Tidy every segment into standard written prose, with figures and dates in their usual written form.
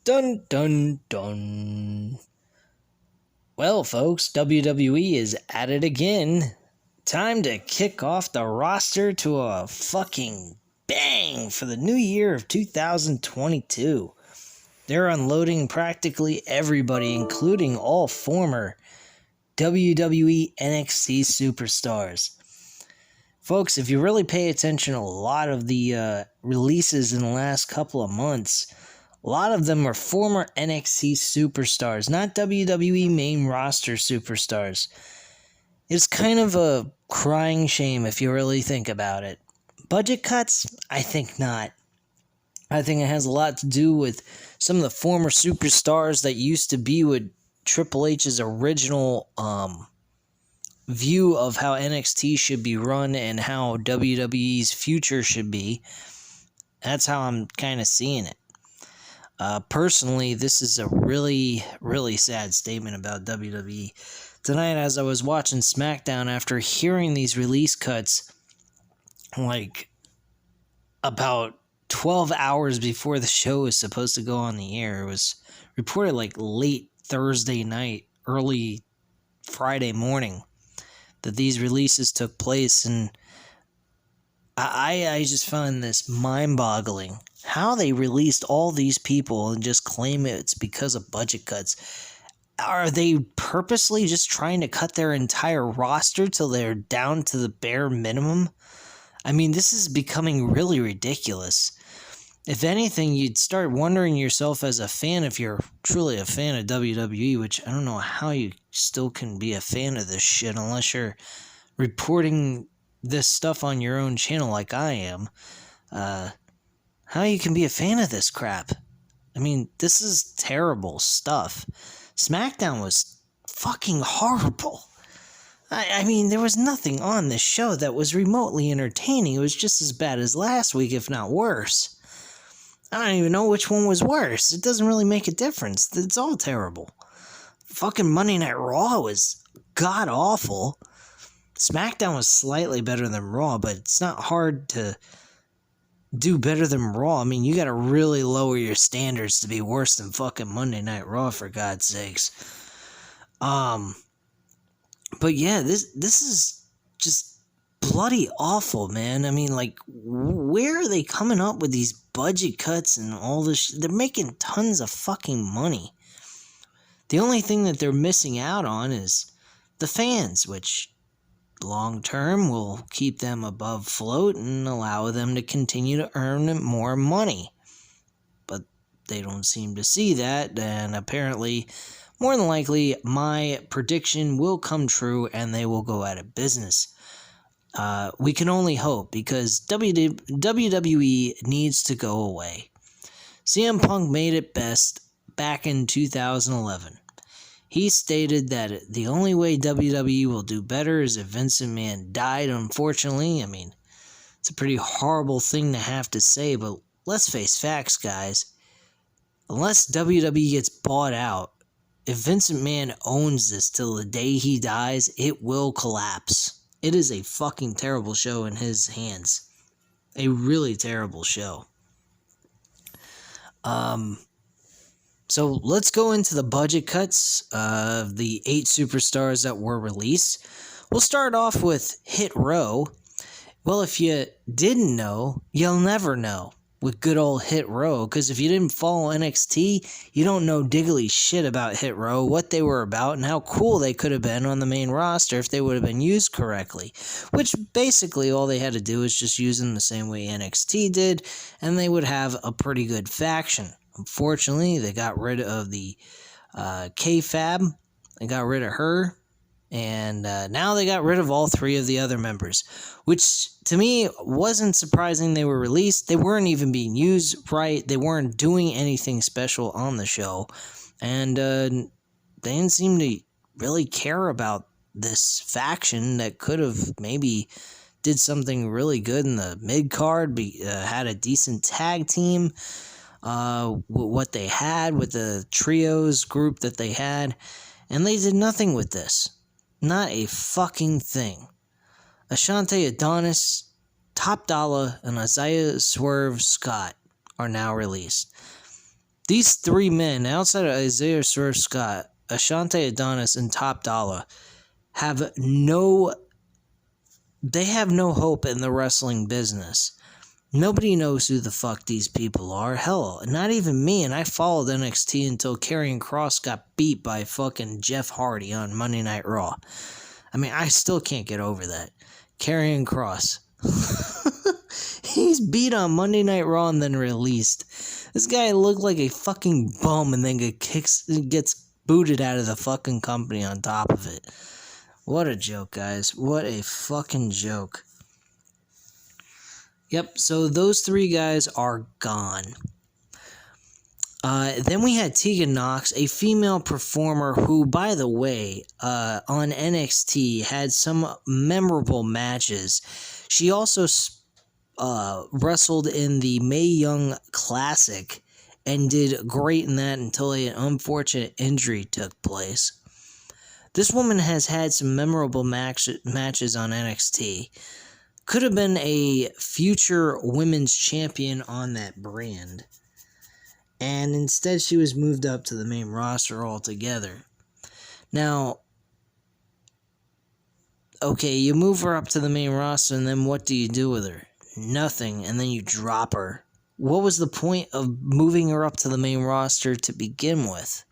Dun dun dun. Well, folks, WWE is at it again. Time to kick off the roster to a fucking bang for the new year of 2022. They're unloading practically everybody, including all former WWE NXT superstars. Folks, if you really pay attention to a lot of the releases in the last couple of months, a lot of them are former NXT superstars, not WWE main roster superstars. It's kind of a crying shame if you really think about it. Budget cuts? I think not. I think it has a lot to do with some of the former superstars that used to be with Triple H's original view of how NXT should be run and how WWE's future should be. That's how I'm kind of seeing it. Personally, this is a really, really sad statement about WWE. Tonight, as I was watching Smackdown, after hearing these release cuts, like about 12 hours before the show was supposed to go on the air, it was reported like late Thursday night, early Friday morning, that these releases took place, and I just found this mind-boggling. How they released all these people and just claim it's because of budget cuts. Are they purposely just trying to cut their entire roster till they're down to the bare minimum? I mean, this is becoming really ridiculous. If anything, you'd start wondering yourself as a fan, if you're truly a fan of WWE, which I don't know how you still can be a fan of this shit unless you're reporting this stuff on your own channel like I am. How you can be a fan of this crap? I mean, this is terrible stuff. Smackdown was fucking horrible. I mean, there was nothing on this show that was remotely entertaining. It was just as bad as last week, if not worse. I don't even know which one was worse. It doesn't really make a difference. It's all terrible. Fucking Monday Night Raw was god-awful. Smackdown was slightly better than Raw, but it's not hard to do better than Raw. I mean, you gotta really lower your standards to be worse than fucking Monday Night Raw, for God's sakes. But yeah, this is just bloody awful, man. I mean, like, where are they coming up with these budget cuts and all this? They're making tons of fucking money. The only thing that they're missing out on is the fans, which long term will keep them above float and allow them to continue to earn more money. But they don't seem to see that, and apparently, more than likely, my prediction will come true and they will go out of business. We can only hope, because WWE needs to go away. CM Punk made it best back in 2011. He stated that the only way WWE will do better is if Vince McMahon died, unfortunately. I mean, it's a pretty horrible thing to have to say, but let's face facts, guys. Unless WWE gets bought out, if Vince McMahon owns this till the day he dies, it will collapse. It is a fucking terrible show in his hands. A really terrible show. So let's go into the budget cuts of the 8 superstars that were released. We'll start off with Hit Row. Well, if you didn't know, you'll never know with good old Hit Row, because if you didn't follow NXT, you don't know diggly shit about Hit Row, what they were about, and how cool they could have been on the main roster if they would have been used correctly. Which basically all they had to do is just use them the same way NXT did, and they would have a pretty good faction. Unfortunately, they got rid of the K-Fab, they got rid of her, and now they got rid of all 3 of the other members, which to me wasn't surprising. They were released, they weren't even being used right, they weren't doing anything special on the show, and they didn't seem to really care about this faction that could have maybe did something really good in the mid-card, had a decent tag team. What they had with the trios group that they had, and they did nothing with this. Not a fucking thing. Ashante Adonis, Top Dollar, and Isaiah Swerve Scott are now released. These three men, outside of Isaiah Swerve Scott, Ashante Adonis, and Top Dollar, have no hope in the wrestling business. Nobody knows who the fuck these people are. Hell, not even me, and I followed NXT until Karrion Kross got beat by fucking Jeff Hardy on Monday Night Raw. I mean, I still can't get over that. Karrion Kross. He's beat on Monday Night Raw and then released. This guy looked like a fucking bum and then gets booted out of the fucking company on top of it. What a joke, guys. What a fucking joke. Yep, so those three guys are gone. Then we had Tegan Knox, a female performer who, by the way, on NXT had some memorable matches. She also wrestled in the Mae Young Classic and did great in that until an unfortunate injury took place. This woman has had some memorable matches on NXT. Could have been a future women's champion on that brand. And instead she was moved up to the main roster altogether. Now, okay, you move her up to the main roster and then what do you do with her? Nothing, and then you drop her. What was the point of moving her up to the main roster to begin with?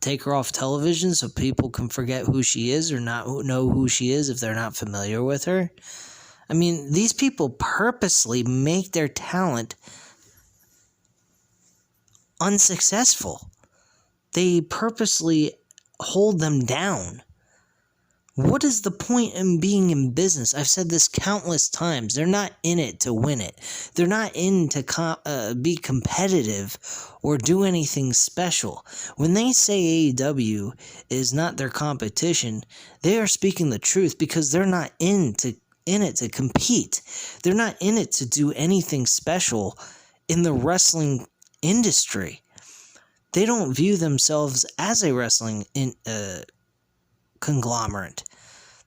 Take her off television so people can forget who she is or not know who she is if they're not familiar with her? I mean, these people purposely make their talent unsuccessful. They purposely hold them down. What is the point in being in business? I've said this countless times. They're not in it to win it. They're not in to be competitive or do anything special. When they say AEW is not their competition, they are speaking the truth because they're not in it to compete. They're not in it to do anything special in the wrestling industry. They don't view themselves as a wrestling conglomerate.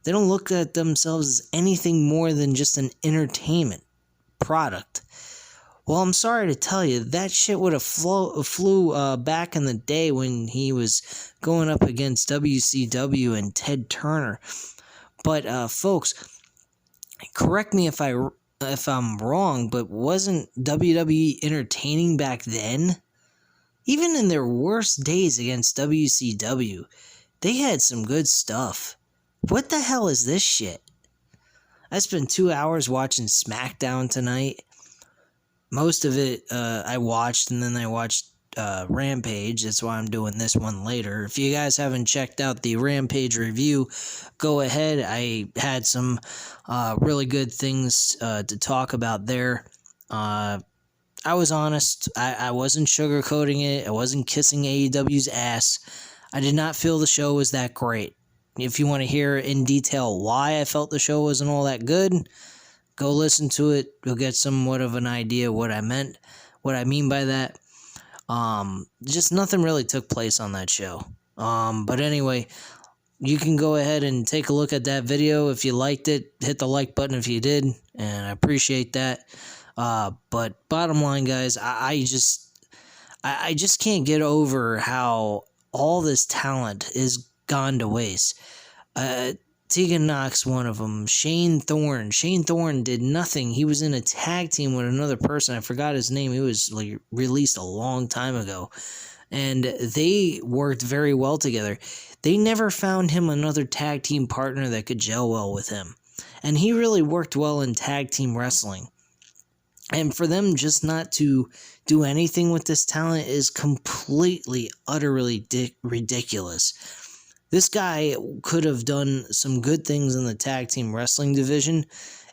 They don't look at themselves as anything more than just an entertainment product. Well, I'm sorry to tell you, that shit would have flew back in the day when he was going up against WCW and Ted Turner. But folks, correct me if I'm wrong, but wasn't WWE entertaining back then? Even in their worst days against WCW, they had some good stuff. What the hell is this shit? I spent 2 hours watching Smackdown tonight. Most of it I watched, and then I watched Rampage. That's why I'm doing this one later. If you guys haven't checked out the Rampage review, go ahead. I had some really good things to talk about there. I was honest. I wasn't sugarcoating it. I wasn't kissing AEW's ass. I did not feel the show was that great. If you want to hear in detail why I felt the show wasn't all that good, go listen to it. You'll get somewhat of an idea what I mean by that. Just nothing really took place on that show. But anyway, you can go ahead and take a look at that video. If you liked it, hit the like button if you did, and I appreciate that. But bottom line, guys, I just can't get over how all this talent is gone to waste. Tegan Knox, one of them. Shane Thorne. Shane Thorne did nothing. He was in a tag team with another person. I forgot his name. He was released a long time ago. And they worked very well together. They never found him another tag team partner that could gel well with him. And he really worked well in tag team wrestling. And for them just not to do anything with this talent is completely, utterly ridiculous. This guy could have done some good things in the tag team wrestling division,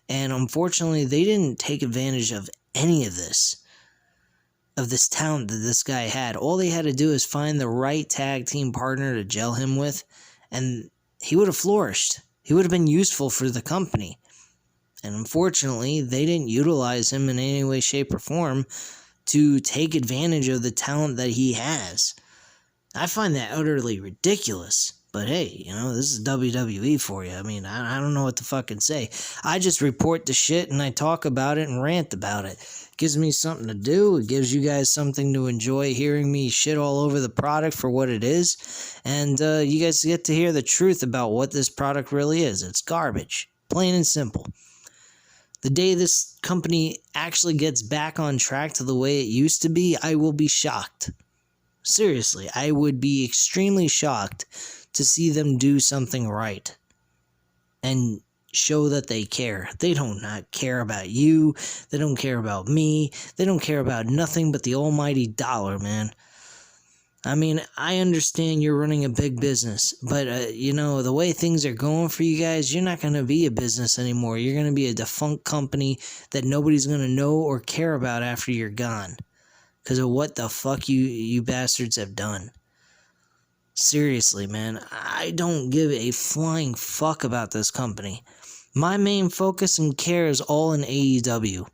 and unfortunately, they didn't take advantage of any of this talent that this guy had. All they had to do is find the right tag team partner to gel him with, and he would have flourished. He would have been useful for the company. And unfortunately, they didn't utilize him in any way, shape, or form to take advantage of the talent that he has. I find that utterly ridiculous. But hey, this is WWE for you. I mean, I don't know what to fucking say. I just report the shit and I talk about it and rant about it. It gives me something to do. It gives you guys something to enjoy, hearing me shit all over the product for what it is. And you guys get to hear the truth about what this product really is. It's garbage. Plain and simple. The day this company actually gets back on track to the way it used to be, I will be shocked. Seriously, I would be extremely shocked to see them do something right and show that they care. They don't not care about you. They don't care about me. They don't care about nothing but the almighty dollar, man. I mean, I understand you're running a big business, but, the way things are going for you guys, you're not going to be a business anymore. You're going to be a defunct company that nobody's going to know or care about after you're gone because of what the fuck you bastards have done. Seriously, man, I don't give a flying fuck about this company. My main focus and care is all in AEW.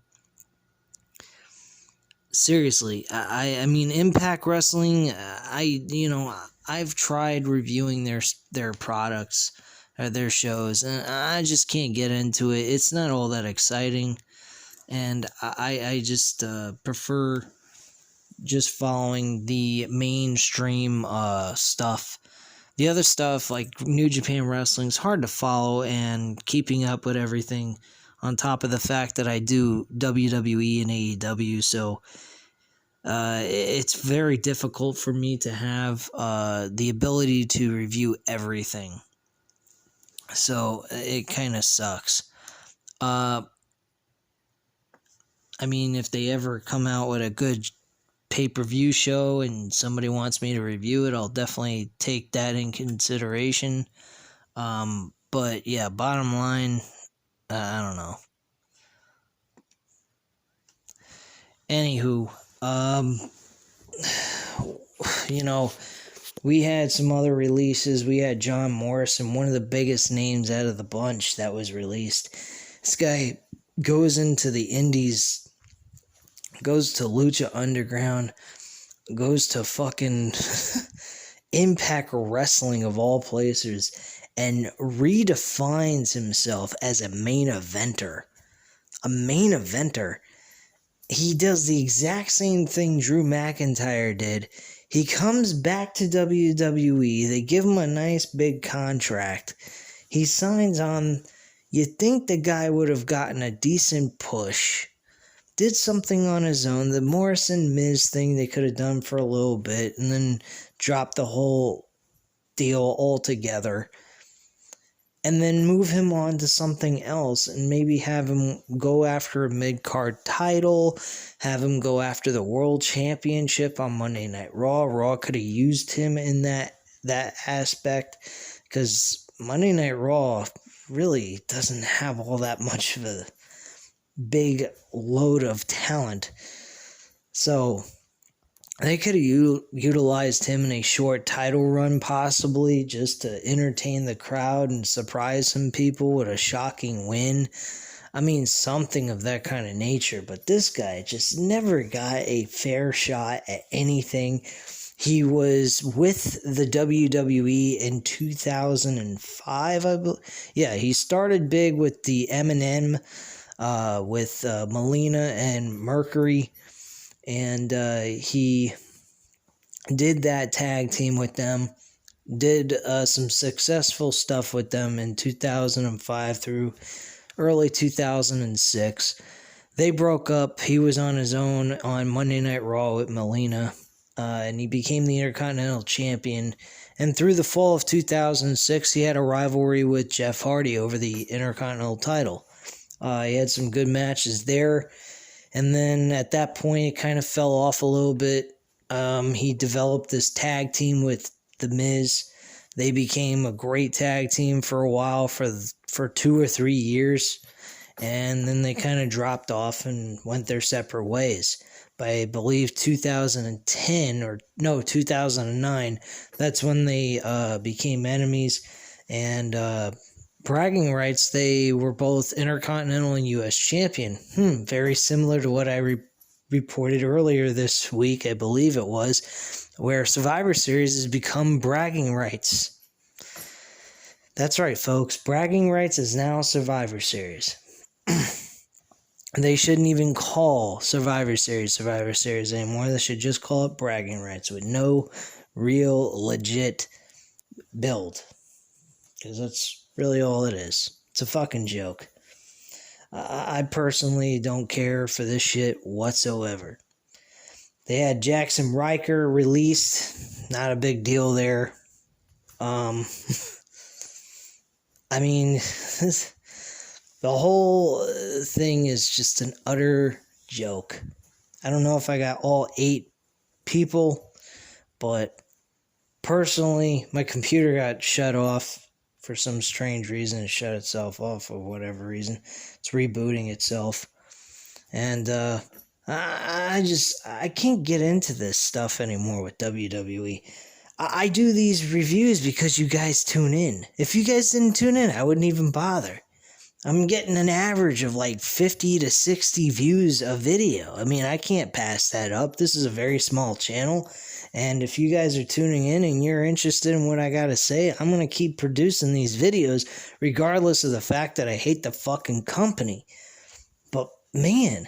Seriously, I mean, Impact Wrestling, I've tried reviewing their products, or their shows, and I just can't get into it. It's not all that exciting, and I just prefer just following the mainstream stuff. The other stuff, like New Japan Wrestling, is hard to follow, and keeping up with everything on top of the fact that I do WWE and AEW, so it's very difficult for me to have the ability to review everything. So it kind of sucks. I mean, if they ever come out with a good pay-per-view show and somebody wants me to review it, I'll definitely take that in consideration. But yeah, bottom line, I don't know. Anywho, we had some other releases. We had John Morrison, one of the biggest names out of the bunch that was released. This guy goes into the indies, goes to Lucha Underground, goes to fucking Impact Wrestling of all places, and redefines himself as a main eventer. A main eventer. He does the exact same thing Drew McIntyre did. He comes back to WWE. They give him a nice big contract. He signs on. You'd think the guy would have gotten a decent push. Did something on his own. The Morrison Miz thing they could have done for a little bit, and then dropped the whole deal altogether. And then move him on to something else, and maybe have him go after a mid-card title, have him go after the World Championship on Monday Night Raw. Raw could have used him in that aspect, because Monday Night Raw really doesn't have all that much of a big load of talent. So they could have utilized him in a short title run, possibly, just to entertain the crowd and surprise some people with a shocking win. I mean, something of that kind of nature. But this guy just never got a fair shot at anything. He was with the WWE in 2005, I believe. Yeah, he started big with the M&M, with Melina and Mercury. And he did that tag team with them, did some successful stuff with them in 2005 through early 2006. They broke up. He was on his own on Monday Night Raw with Melina, and he became the Intercontinental Champion. And through the fall of 2006, he had a rivalry with Jeff Hardy over the Intercontinental title. He had some good matches there. And then at that point, it kind of fell off a little bit. He developed this tag team with The Miz. They became a great tag team for a while, for 2 or 3 years. And then they kind of dropped off and went their separate ways. By, I believe, 2009, that's when they became enemies. And bragging rights, they were both Intercontinental and U.S. Champion. Very similar to what I reported earlier this week, I believe it was, where Survivor Series has become bragging rights. That's right, folks. Bragging Rights is now Survivor Series. They shouldn't even call Survivor Series anymore. They should just call it Bragging Rights with no real, legit build. Because that's really all it is. It's a fucking joke. I personally don't care for this shit whatsoever. They had Jackson Riker released. Not a big deal there. I mean, the whole thing is just an utter joke. I don't know if I got all 8 people, but personally, my computer got shut off for some strange reason. It shut itself off for whatever reason. It's rebooting itself. And I can't get into this stuff anymore with WWE. I do these reviews because you guys tune in. If you guys didn't tune in, I wouldn't even bother. I'm getting an average of like 50 to 60 views a video. I mean, I can't pass that up. This is a very small channel. And if you guys are tuning in and you're interested in what I gotta say, I'm gonna keep producing these videos regardless of the fact that I hate the fucking company. But man,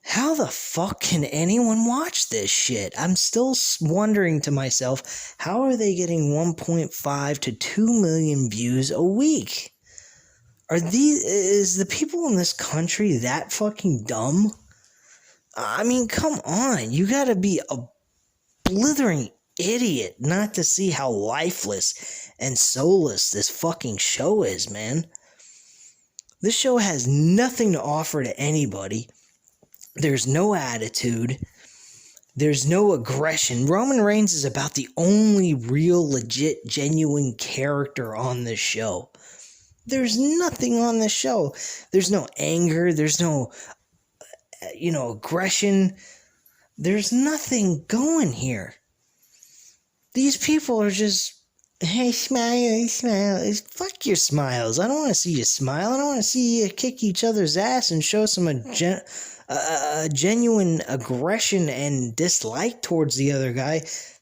how the fuck can anyone watch this shit? I'm still wondering to myself, how are they getting 1.5 to 2 million views a week? Is the people in this country that fucking dumb? I mean, come on. You gotta be a blithering idiot not to see how lifeless and soulless this fucking show is, man. This show has nothing to offer to anybody. There's no attitude. There's no aggression. Roman Reigns is about the only real, legit, genuine character on this show. There's nothing on this show. There's no anger. There's no, aggression. There's nothing going here. These people are just, hey, smile. Fuck your smiles. I don't want to see you smile. I don't want to see you kick each other's ass and show some genuine aggression and dislike towards the other guy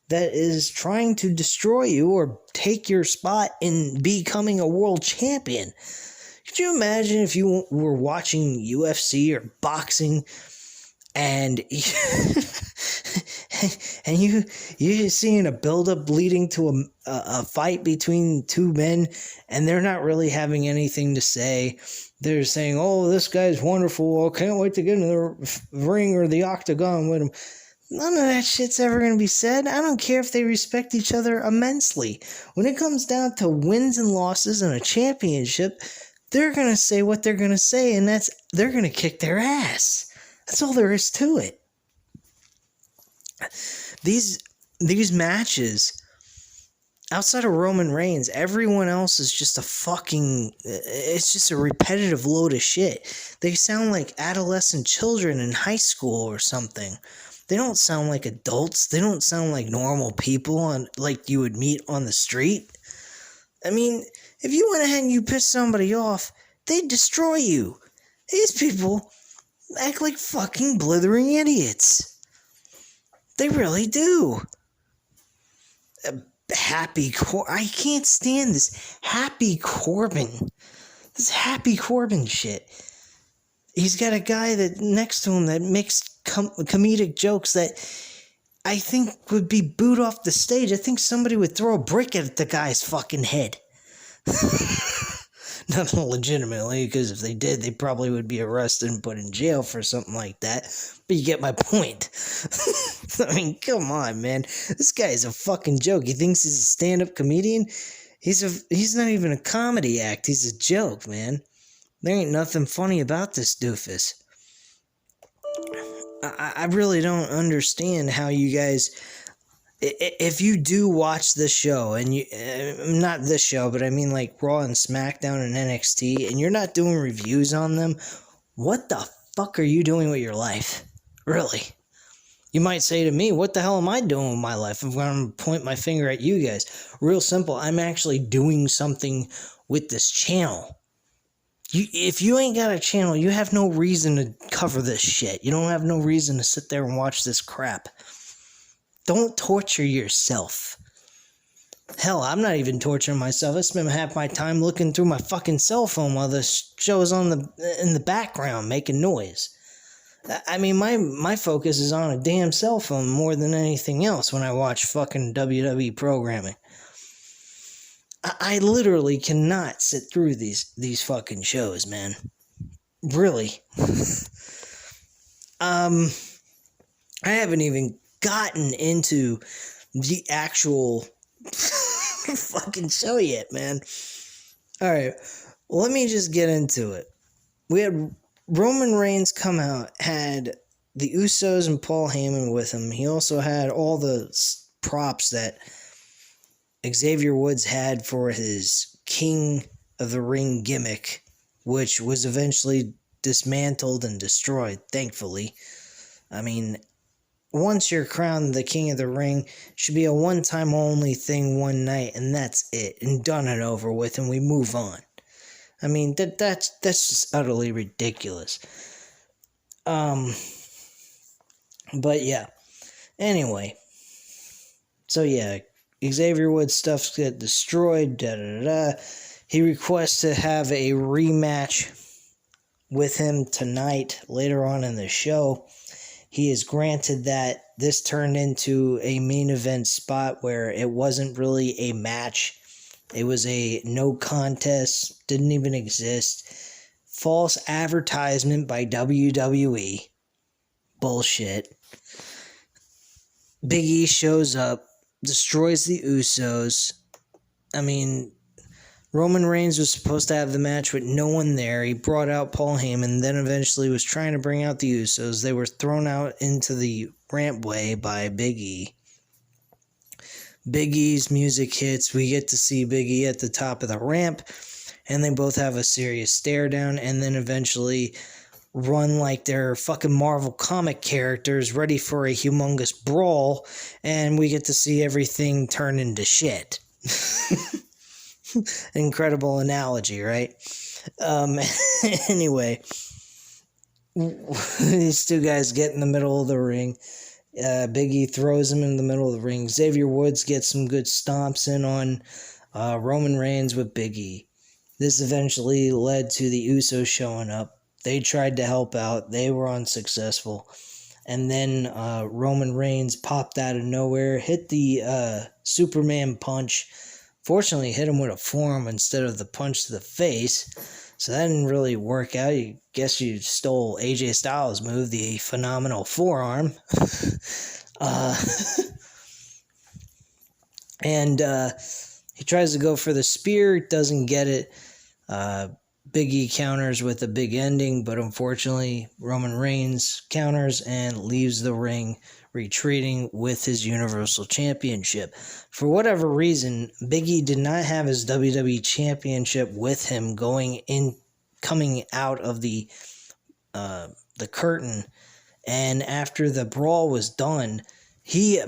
that is trying to destroy you or take your spot in becoming a world champion. Could you imagine if you were watching UFC or boxing and and you're seeing a buildup leading to a fight between 2 men, and they're not really having anything to say. They're saying, oh, this guy's wonderful. I can't wait to get in the ring or the octagon with him. None of that shit's ever going to be said. I don't care if they respect each other immensely. When it comes down to wins and losses and a championship, they're going to say what they're going to say, and they're going to kick their ass. That's all there is to it. These matches, outside of Roman Reigns, everyone else is just it's just a repetitive load of shit. They sound like adolescent children in high school or something. They don't sound like adults. They don't sound like normal people like you would meet on the street. I mean, if you went ahead and you pissed somebody off, they'd destroy you. These people act like fucking blithering idiots. They really do. I can't stand this Happy Corbin. This Happy Corbin shit. He's got a guy next to him that makes comedic jokes that I think would be booed off the stage. I think somebody would throw a brick at the guy's fucking head. Not legitimately, because if they did, they probably would be arrested and put in jail for something like that. But you get my point. I mean, come on, man. This guy is a fucking joke. He thinks he's a stand-up comedian. He's not even a comedy act. He's a joke, man. There ain't nothing funny about this doofus. I really don't understand how you guys, if you do watch this show, and not this show, but I mean like Raw and Smackdown and NXT, and you're not doing reviews on them, what the fuck are you doing with your life? Really? You might say to me, what the hell am I doing with my life? I'm going to point my finger at you guys. Real simple, I'm actually doing something with this channel. If you ain't got a channel, you have no reason to cover this shit. You don't have no reason to sit there and watch this crap. Don't torture yourself. Hell, I'm not even torturing myself. I spend half my time looking through my fucking cell phone while the show is in the background making noise. I mean, my focus is on a damn cell phone more than anything else when I watch fucking WWE programming. I literally cannot sit through these fucking shows, man. Really. I haven't even gotten into the actual fucking show yet, man. Alright, well, let me just get into it. We had Roman Reigns come out, had the Usos and Paul Heyman with him. He also had all the props that Xavier Woods had for his King of the Ring gimmick, which was eventually dismantled and destroyed, thankfully. I mean, once you're crowned the King of the Ring, it should be a one-time only thing one night, and that's it, and done and over with, and we move on. I mean, that's just utterly ridiculous. But yeah. Anyway. So yeah, Xavier Woods stuff get destroyed, He requests to have a rematch with him tonight, later on in the show. He is granted that. This turned into a main event spot where it wasn't really a match. It was a no contest, didn't even exist. False advertisement by WWE. Bullshit. Big E shows up, destroys the Usos. I mean, Roman Reigns was supposed to have the match with no one there. He brought out Paul Heyman, then eventually was trying to bring out the Usos. They were thrown out into the rampway by Big E. Big E's music hits. We get to see Big E at the top of the ramp, and they both have a serious stare down, and then eventually run like they're fucking Marvel comic characters ready for a humongous brawl, and we get to see everything turn into shit. Incredible analogy, right? Anyway, these two guys get in the middle of the ring. Big E throws him in the middle of the ring. Xavier Woods gets some good stomps in on Roman Reigns with Big E. This eventually led to the Usos showing up. They tried to help out. They were unsuccessful. And then Roman Reigns popped out of nowhere, hit the Superman punch. Fortunately, hit him with a forearm instead of the punch to the face. So that didn't really work out. I guess you stole AJ Styles' move, the phenomenal forearm. And he tries to go for the spear, doesn't get it. Big E counters with a big ending, but unfortunately, Roman Reigns counters and leaves the ring, retreating with his Universal Championship. For whatever reason, Big E did not have his WWE Championship with him coming out of the curtain, and after the brawl was done, he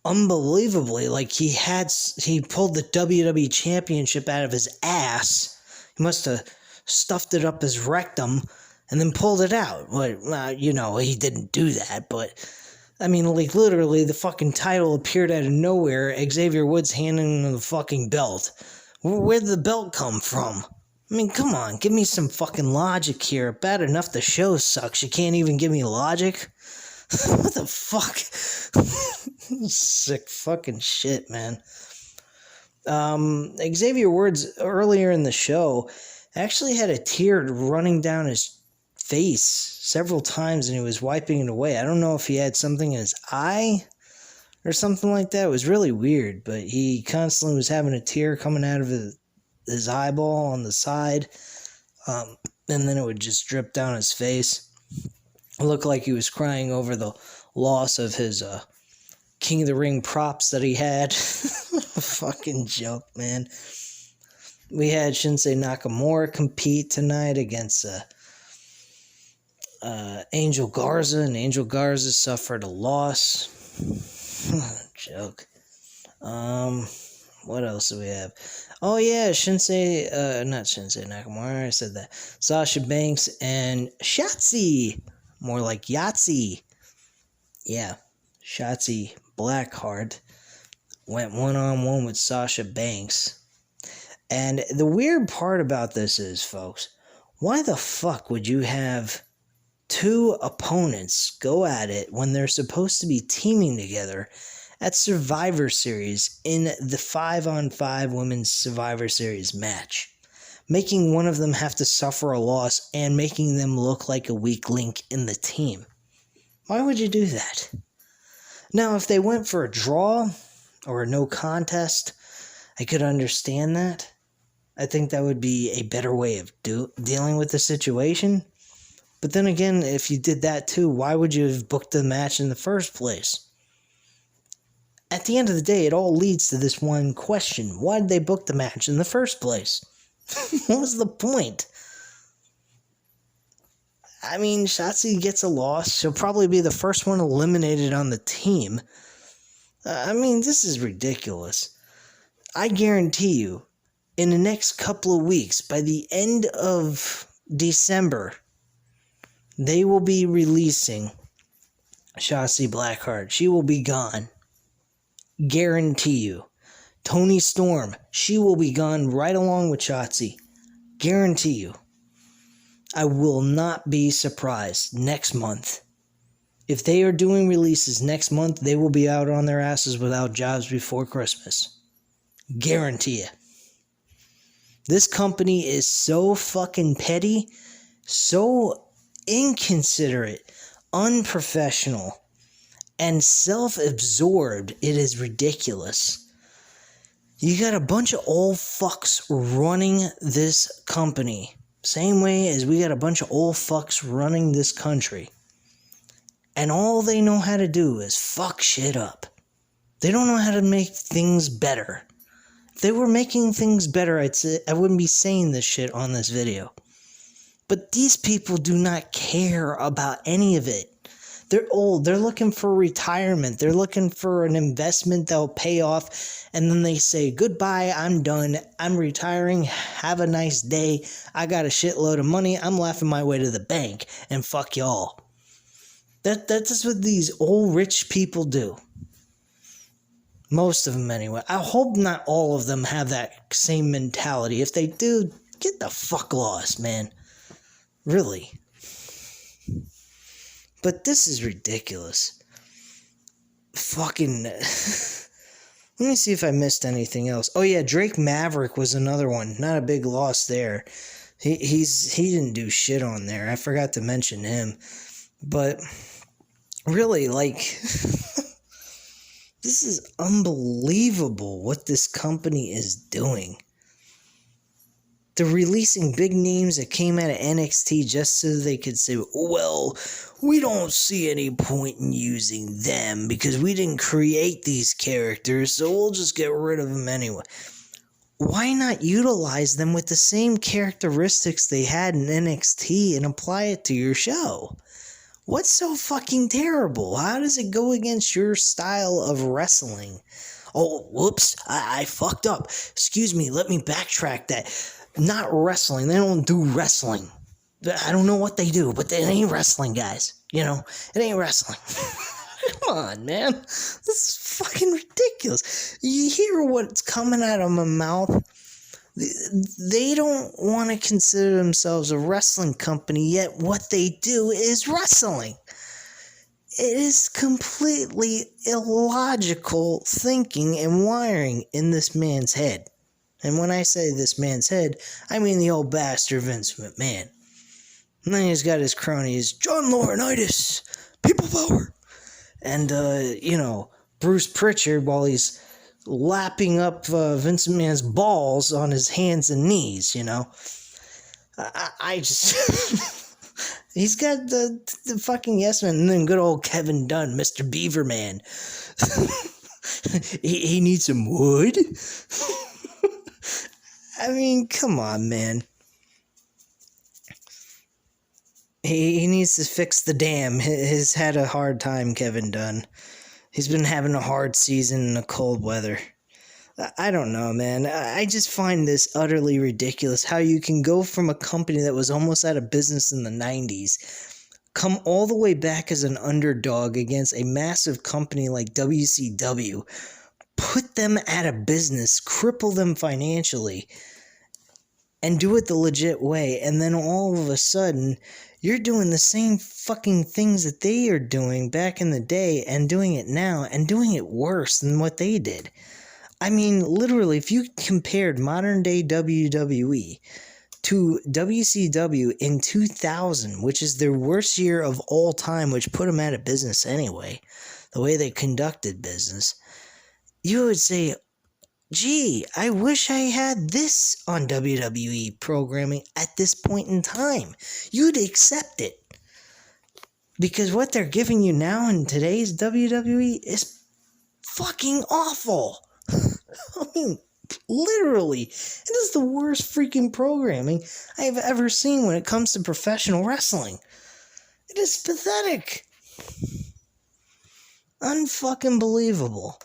unbelievably, he pulled the WWE Championship out of his ass. He must have stuffed it up his rectum and then pulled it out. Well, he didn't do that, but I mean, literally, the fucking title appeared out of nowhere. Xavier Woods handing him the fucking belt. Where did the belt come from? I mean, come on, give me some fucking logic here. Bad enough the show sucks. You can't even give me logic? What the fuck? Sick fucking shit, man. Xavier Woods, earlier in the show, actually had a tear running down his face several times, and he was wiping it away. I don't know if he had something in his eye or something like that. It was really weird, but he constantly was having a tear coming out of his eyeball on the side, and then it would just drip down his face. It looked like he was crying over the loss of his King of the Ring props that he had. Fucking joke, man. We had Shinsen Nakamura compete tonight against Angel Garza, and Angel Garza suffered a loss. Joke. What else do we have? Oh yeah, not Shinsen Nakamura, I said that. Sasha Banks and Shotzi. More like Yahtzee. Yeah, Shotzi Blackheart went one-on-one with Sasha Banks. And the weird part about this is, folks, why the fuck would you have two opponents go at it when they're supposed to be teaming together at Survivor Series in the 5-on-5 Women's Survivor Series match, making one of them have to suffer a loss and making them look like a weak link in the team? Why would you do that? Now, if they went for a draw or a no contest, I could understand that. I think that would be a better way of dealing with the situation. But then again, if you did that too, why would you have booked the match in the first place? At the end of the day, it all leads to this one question. Why did they book the match in the first place? What was the point? I mean, Shotzi gets a loss. She'll probably be the first one eliminated on the team. I mean, this is ridiculous. I guarantee you, in the next couple of weeks, by the end of December, they will be releasing Shotzi Blackheart. She will be gone. Guarantee you. Toni Storm, she will be gone right along with Shotzi. Guarantee you. I will not be surprised next month. If they are doing releases next month, they will be out on their asses without jobs before Christmas. Guarantee you. This company is so fucking petty, so inconsiderate, unprofessional, and self-absorbed, it is ridiculous. You got a bunch of old fucks running this company. Same way as we got a bunch of old fucks running this country. And all they know how to do is fuck shit up. They don't know how to make things better. If they were making things better, I wouldn't be saying this shit on this video. But these people do not care about any of it. They're old. They're looking for retirement. They're looking for an investment that'll pay off. And then they say, goodbye, I'm done. I'm retiring. Have a nice day. I got a shitload of money. I'm laughing my way to the bank. And fuck y'all. That's what these old rich people do. Most of them anyway. I hope not all of them have that same mentality. If they do, get the fuck lost, man. Really. But this is ridiculous. Fucking... Let me see if I missed anything else. Oh yeah, Drake Maverick was another one. Not a big loss there. He didn't do shit on there. I forgot to mention him. But... really, like... this is unbelievable what this company is doing. They're releasing big names that came out of NXT just so they could say, well, we don't see any point in using them because we didn't create these characters, so we'll just get rid of them anyway. Why not utilize them with the same characteristics they had in NXT and apply it to your show? What's so fucking terrible? How does it go against your style of wrestling? Oh, whoops, I fucked up. Excuse me, let me backtrack that. Not wrestling. They don't do wrestling. I don't know what they do, but it ain't wrestling, guys. You know, it ain't wrestling. Come on, man. This is fucking ridiculous. You hear what's coming out of my mouth? They don't want to consider themselves a wrestling company, yet what they do is wrestling. It is completely illogical thinking and wiring in this man's head. And when I say this man's head, I mean the old bastard Vince McMahon. And then he's got his cronies, John Laurinaitis, People Power, and, Bruce Pritchard while he's lapping up Vince McMahon's balls on his hands and knees, you know. I just... he's got the fucking yes man, and then good old Kevin Dunn, Mr. Beaverman. he needs some wood? I mean, come on, man. He needs to fix the dam. He's had a hard time, Kevin Dunn. He's been having a hard season in the cold weather. I don't know, man. I just find this utterly ridiculous how you can go from a company that was almost out of business in the 90s, come all the way back as an underdog against a massive company like WCW, put them out of business, cripple them financially, and do it the legit way, and then all of a sudden, you're doing the same fucking things that they are doing back in the day, and doing it now, and doing it worse than what they did. I mean, literally, if you compared modern-day WWE to WCW in 2000, which is their worst year of all time, which put them out of business anyway, the way they conducted business, you would say, gee, I wish I had this on WWE programming at this point in time. You'd accept it. Because what they're giving you now in today's WWE is fucking awful. I mean, literally, it is the worst freaking programming I've ever seen when it comes to professional wrestling. It is pathetic. Unfucking believable.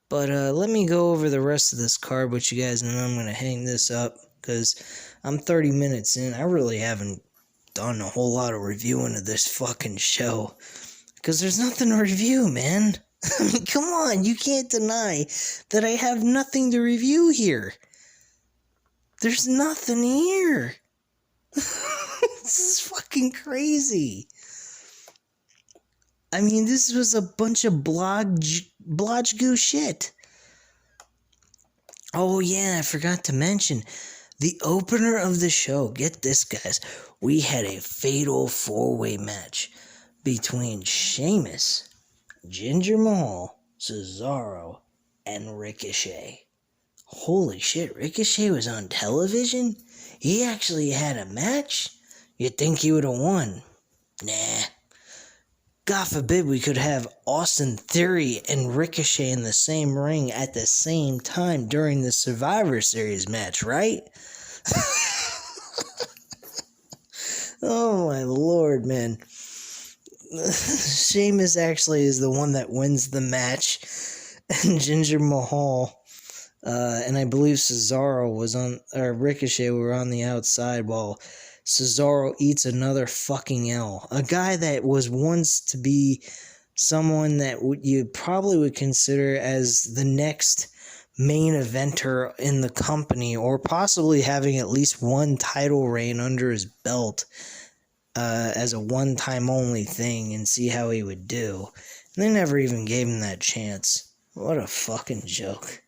But let me go over the rest of this card with you guys, and then I'm going to hang this up, because I'm 30 minutes in. I really haven't done a whole lot of reviewing of this fucking show, because there's nothing to review, man. I mean, come on, you can't deny that I have nothing to review here. There's nothing here. This is fucking crazy. I mean, this was a bunch of blodgegoo shit. Oh yeah, I forgot to mention, the opener of the show, get this guys, we had a fatal 4-way match between Sheamus, Jinder Mahal, Cesaro, and Ricochet. Holy shit, Ricochet was on television? He actually had a match? You'd think he would have won. Nah. God forbid we could have Austin Theory and Ricochet in the same ring at the same time during the Survivor Series match, right? Oh my lord, man. Sheamus actually is the one that wins the match, and Jinder Mahal, and I believe Cesaro was on, or Ricochet were on the outside while Cesaro eats another fucking L. A guy that was once to be someone that you probably would consider as the next main eventer in the company, or possibly having at least one title reign under his belt as a one-time only thing, and see how he would do. And they never even gave him that chance. What a fucking joke.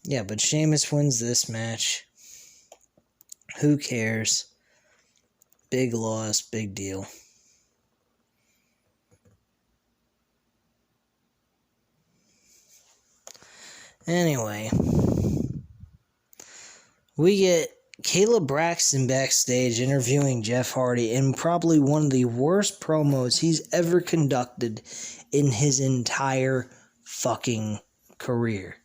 Yeah, but Sheamus wins this match. Who cares? Big loss, big deal. Anyway, we get Caleb Braxton backstage interviewing Jeff Hardy in probably one of the worst promos he's ever conducted in his entire fucking career.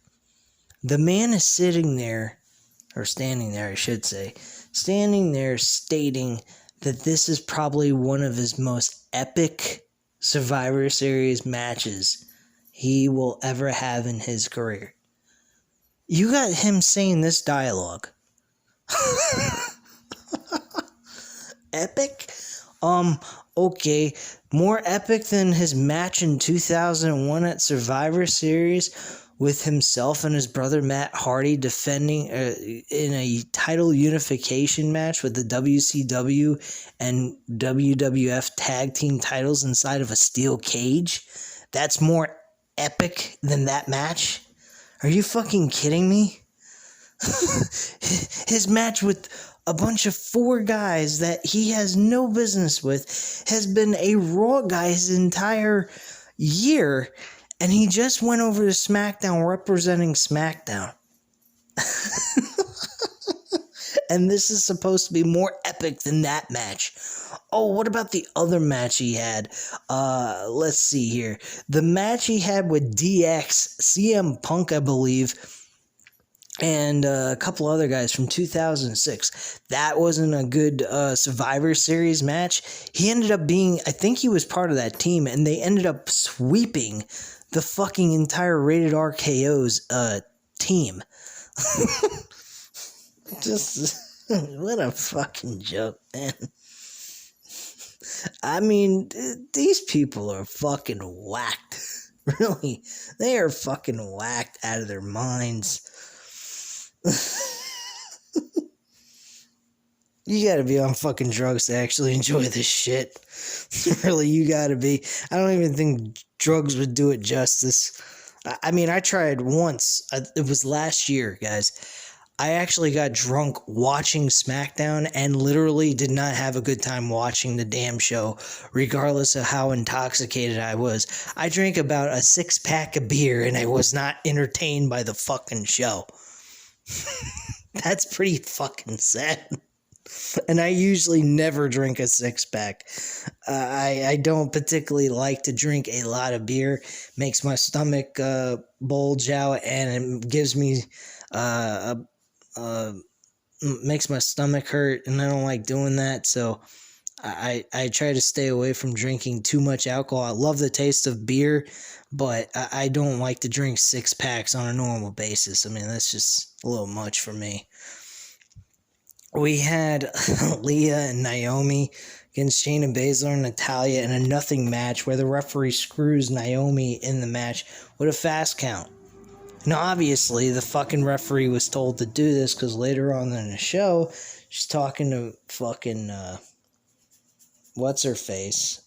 The man is sitting there, or standing there, I should say, standing there stating that this is probably one of his most epic Survivor Series matches he will ever have in his career. You got him saying this dialogue. Epic? Okay, more epic than his match in 2001 at Survivor Series with himself and his brother Matt Hardy defending in a title unification match with the WCW and WWF tag team titles inside of a steel cage? That's more epic than that match? Are you fucking kidding me? His match with a bunch of 4 guys that he has no business with has been a Raw guy his entire year, and he just went over to SmackDown representing SmackDown. And this is supposed to be more epic than that match. Oh, what about the other match he had? Let's see here. The match he had with DX, CM Punk, I believe, and a couple other guys from 2006. That wasn't a good Survivor Series match. He ended up being, I think he was part of that team, and they ended up sweeping the fucking entire Rated R KO's team. Just, what a fucking joke, man. I mean, these people are fucking whacked. Really, they are fucking whacked out of their minds. You gotta be on fucking drugs to actually enjoy this shit. Really, you gotta be. I don't even think drugs would do it justice. I mean, I tried once. It was last year, guys. I actually got drunk watching Smackdown and literally did not have a good time watching the damn show, regardless of how intoxicated I was. I drank about a 6-pack of beer and I was not entertained by the fucking show. That's pretty fucking sad. And I usually never drink a 6-pack. I don't particularly like to drink a lot of beer. Makes my stomach bulge out, and it gives me makes my stomach hurt, and I don't like doing that. So I try to stay away from drinking too much alcohol. I love the taste of beer, but I don't like to drink 6-packs on a normal basis. I mean, that's just a little much for me. We had Leah and Naomi against Shayna Baszler and Natalya in a nothing match where the referee screws Naomi in the match with a fast count. Now, obviously, the fucking referee was told to do this because later on in the show, she's talking to fucking, what's-her-face,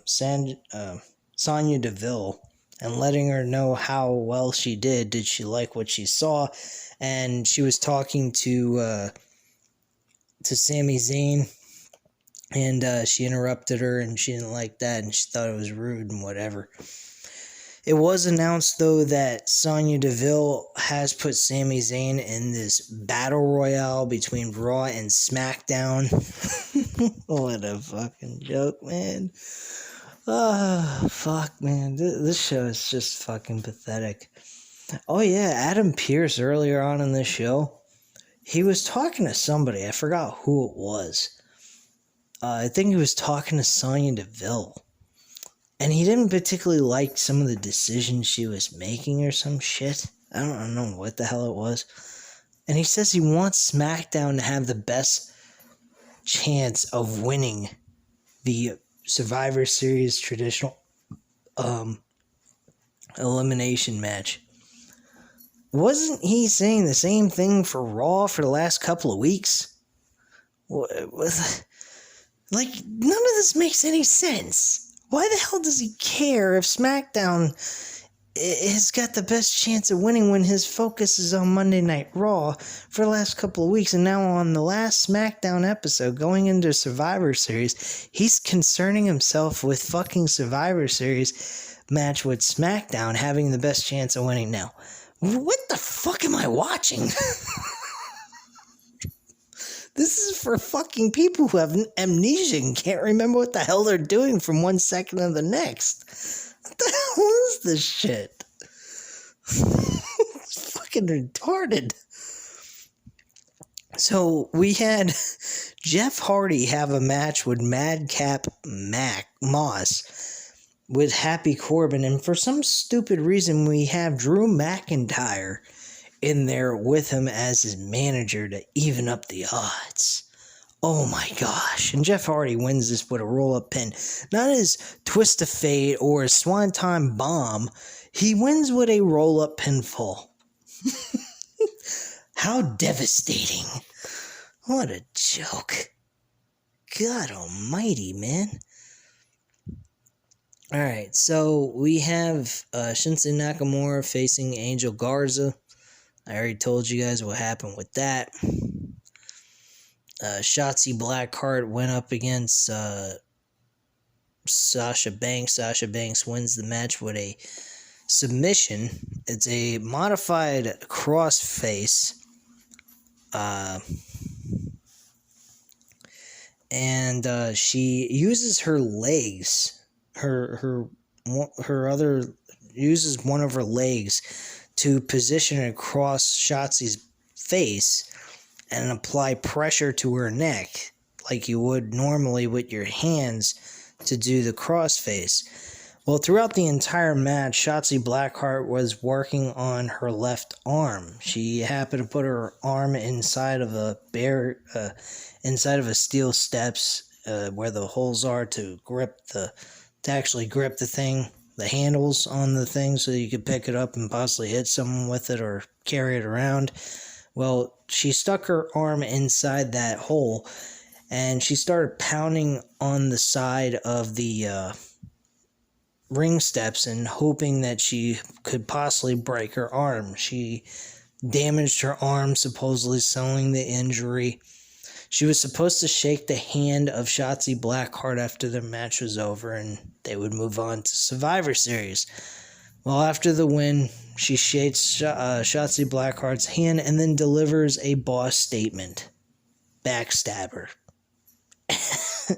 Sonya Deville, and letting her know how well she did. Did she like what she saw? And she was talking to Sami Zayn, and she interrupted her, and she didn't like that, and she thought it was rude and whatever. It was announced, though, that Sonya Deville has put Sami Zayn in this battle royale between Raw and SmackDown. What a fucking joke, man. Oh, fuck, man. This show is just fucking pathetic. Oh, yeah, Adam Pearce earlier on in this show, he was talking to somebody. I forgot who it was. I think he was talking to Sonya Deville. And he didn't particularly like some of the decisions she was making or some shit. I don't know what the hell it was. And he says he wants SmackDown to have the best chance of winning the Survivor Series traditional elimination match. Wasn't he saying the same thing for Raw for the last couple of weeks? Like, none of this makes any sense. Why the hell does he care if SmackDown has got the best chance of winning when his focus is on Monday Night Raw for the last couple of weeks, and now on the last SmackDown episode going into Survivor Series, he's concerning himself with fucking Survivor Series match with SmackDown having the best chance of winning now. What the fuck am I watching? This is for fucking people who have amnesia and can't remember what the hell they're doing from one second to the next. What the hell is this shit? It's fucking retarded. So we had Jeff Hardy have a match with Madcap Moss with Happy Corbin, and for some stupid reason we have Drew McIntyre in there with him as his manager to even up the odds. Oh my gosh. And Jeff Hardy wins this with a roll-up pin. Not his Twist of Fate or a Swanton Bomb. He wins with a roll-up pinfall. How devastating. What a joke. God almighty, man. Alright, so we have Shinsen Nakamura facing Angel Garza. I already told you guys what happened with that. Shotzi Blackheart went up against Sasha Banks. Sasha Banks wins the match with a submission. It's a modified crossface. And she uses her legs. Uses one of her legs to position it across Shotzi's face and apply pressure to her neck like you would normally with your hands to do the crossface. Well, throughout the entire match, Shotzi Blackheart was working on her left arm. She happened to put her arm inside of a steel steps where the holes are to actually grip the thing, the handles on the thing, so you could pick it up and possibly hit someone with it or carry it around. Well, she stuck her arm inside that hole, and she started pounding on the side of the ring steps and hoping that she could possibly break her arm. She damaged her arm, supposedly selling the injury. She was supposed to shake the hand of Shotzi Blackheart after the match was over and they would move on to Survivor Series. Well, after the win, she shakes Shotzi Blackheart's hand and then delivers a boss statement. Backstabber.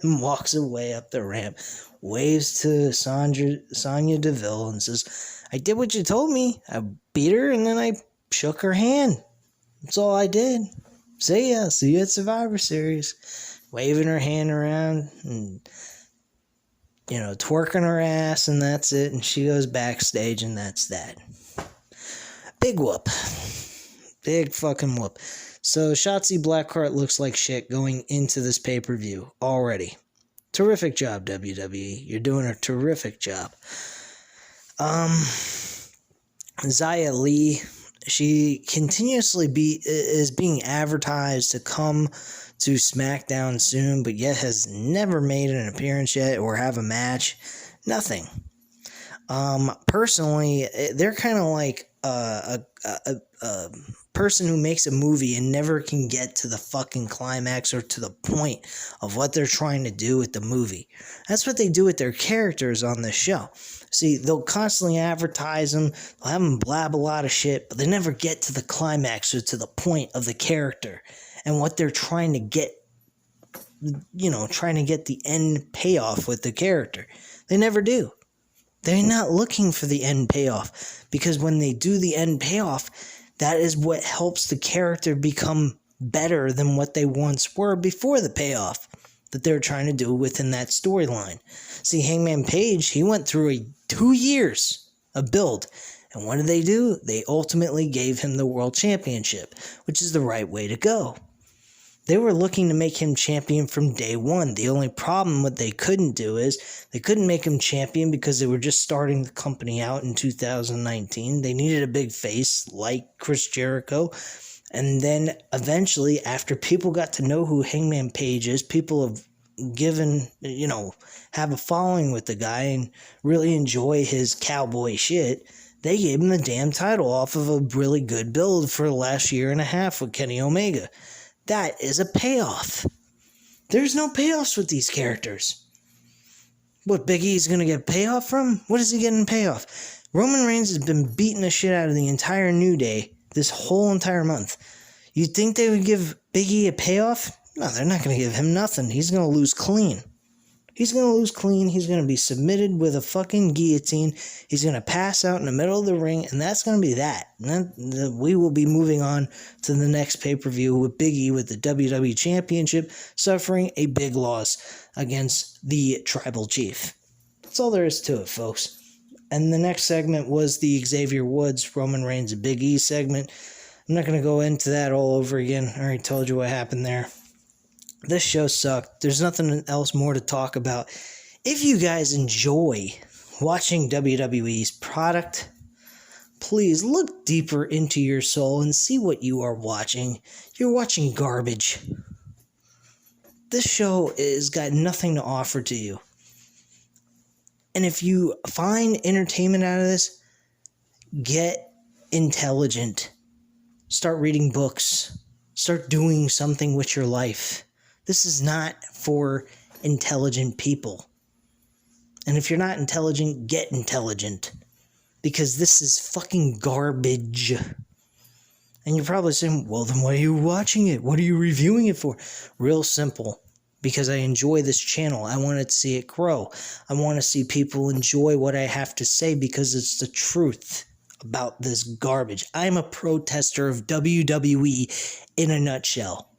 And walks away up the ramp, waves to Sonya Deville and says, I did what you told me. I beat her and then I shook her hand. That's all I did. See ya. See you at Survivor Series. Waving her hand around and, twerking her ass, and that's it. And she goes backstage, and that's that. Big whoop. Big fucking whoop. So Shotzi Blackheart looks like shit going into this pay-per-view already. Terrific job, WWE. You're doing a terrific job. Xia Li, she continuously is being advertised to come to Smackdown soon, but yet has never made an appearance yet or have a match. Nothing. Personally, they're kind of like a person who makes a movie and never can get to the fucking climax or to the point of what they're trying to do with the movie. That's what they do with their characters on this show. See, they'll constantly advertise them, they'll have them blab a lot of shit, but they never get to the climax or to the point of the character and what they're trying to get, trying to get the end payoff with the character. They never do. They're not looking for the end payoff, because when they do the end payoff, that is what helps the character become better than what they once were before the payoff that they're trying to do within that storyline. See, Hangman Page, he went through 2 years of build, and what did they do? They ultimately gave him the World Championship, which is the right way to go. They were looking to make him champion from day one. The only problem what they couldn't do is they couldn't make him champion because they were just starting the company out in 2019. They needed a big face like Chris Jericho. And then eventually, after people got to know who Hangman Page is, people have given, have a following with the guy and really enjoy his cowboy shit. They gave him the damn title off of a really good build for the last year and a half with Kenny Omega. That is a payoff. There's no payoffs with these characters. What, Big E's going to get a payoff from? What is he getting payoff? Roman Reigns has been beating the shit out of the entire New Day this whole entire month. You'd think they would give Big E a payoff? No, they're not going to give him nothing. He's going to lose clean. He's going to lose clean. He's going to be submitted with a fucking guillotine. He's going to pass out in the middle of the ring, and that's going to be that. And then we will be moving on to the next pay-per-view with Big E with the WWE Championship suffering a big loss against the Tribal Chief. That's all there is to it, folks. And the next segment was the Xavier Woods, Roman Reigns, and Big E segment. I'm not going to go into that all over again. I already told you what happened there. This show sucked. There's nothing else more to talk about. If you guys enjoy watching WWE's product, please look deeper into your soul and see what you are watching. You're watching garbage. This show has got nothing to offer to you. And if you find entertainment out of this, get intelligent. Start reading books. Start doing something with your life. This is not for intelligent people. And if you're not intelligent, get intelligent. Because this is fucking garbage. And you're probably saying, well, then why are you watching it? What are you reviewing it for? Real simple. Because I enjoy this channel. I want to see it grow. I want to see people enjoy what I have to say because it's the truth about this garbage. I'm a protester of WWE in a nutshell.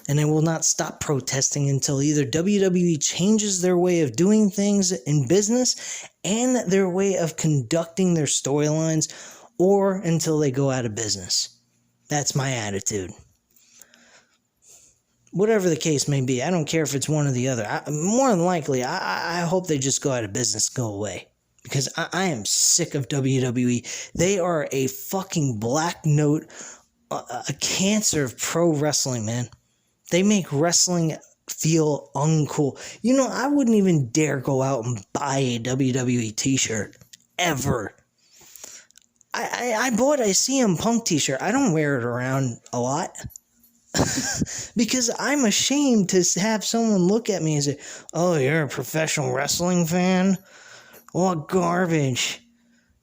And I will not stop protesting until either WWE changes their way of doing things in business and their way of conducting their storylines, or until they go out of business. That's my attitude. whatever the case may be. I don't care if it's one or the other. More than likely, I hope they just go out of business, go away. Because I am sick of WWE. They are a fucking black note, a cancer of pro wrestling, man. They make wrestling feel uncool. You know, I wouldn't even dare go out and buy a WWE t-shirt. Ever. I bought a CM Punk t-shirt. I don't wear it around a lot. Because I'm ashamed to have someone look at me and say, "Oh, you're a professional wrestling fan? What garbage."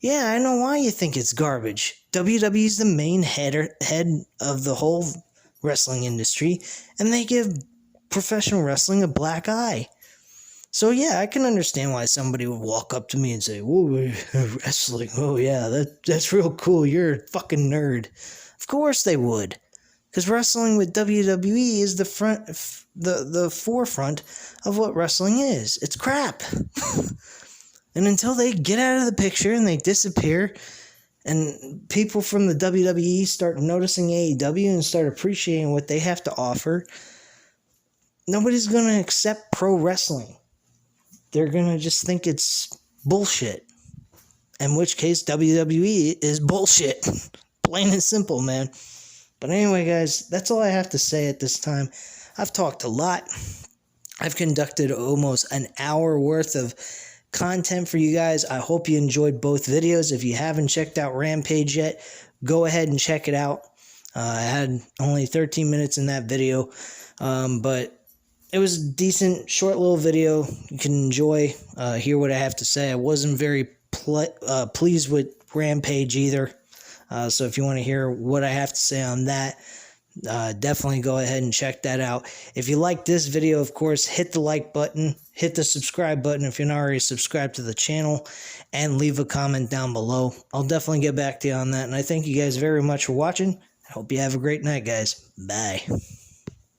Yeah, I know why you think it's garbage. WWE's the main head of the whole wrestling industry, and they give professional wrestling a black eye. So yeah, I can understand why somebody would walk up to me and say, "Whoa, wrestling, oh yeah, that's real cool, you're a fucking nerd." Of course they would. Because wrestling with WWE is the forefront of what wrestling is. It's crap. And until they get out of the picture and they disappear, and people from the WWE start noticing AEW and start appreciating what they have to offer, nobody's going to accept pro wrestling. They're going to just think it's bullshit. In which case, WWE is bullshit. Plain and simple, man. But anyway, guys, that's all I have to say at this time. I've talked a lot. I've conducted almost an hour worth of content for you guys. I hope you enjoyed both videos. If you haven't checked out Rampage yet, go ahead and check it out. I had only 13 minutes in that video, but it was a decent, short little video. You can enjoy, hear what I have to say. I wasn't very pleased with Rampage either. So if you want to hear what I have to say on that, definitely go ahead and check that out. If you like this video, of course, hit the like button, hit the subscribe button if you're not already subscribed to the channel, and leave a comment down below. I'll definitely get back to you on that, and I thank you guys very much for watching. I hope you have a great night, guys. Bye.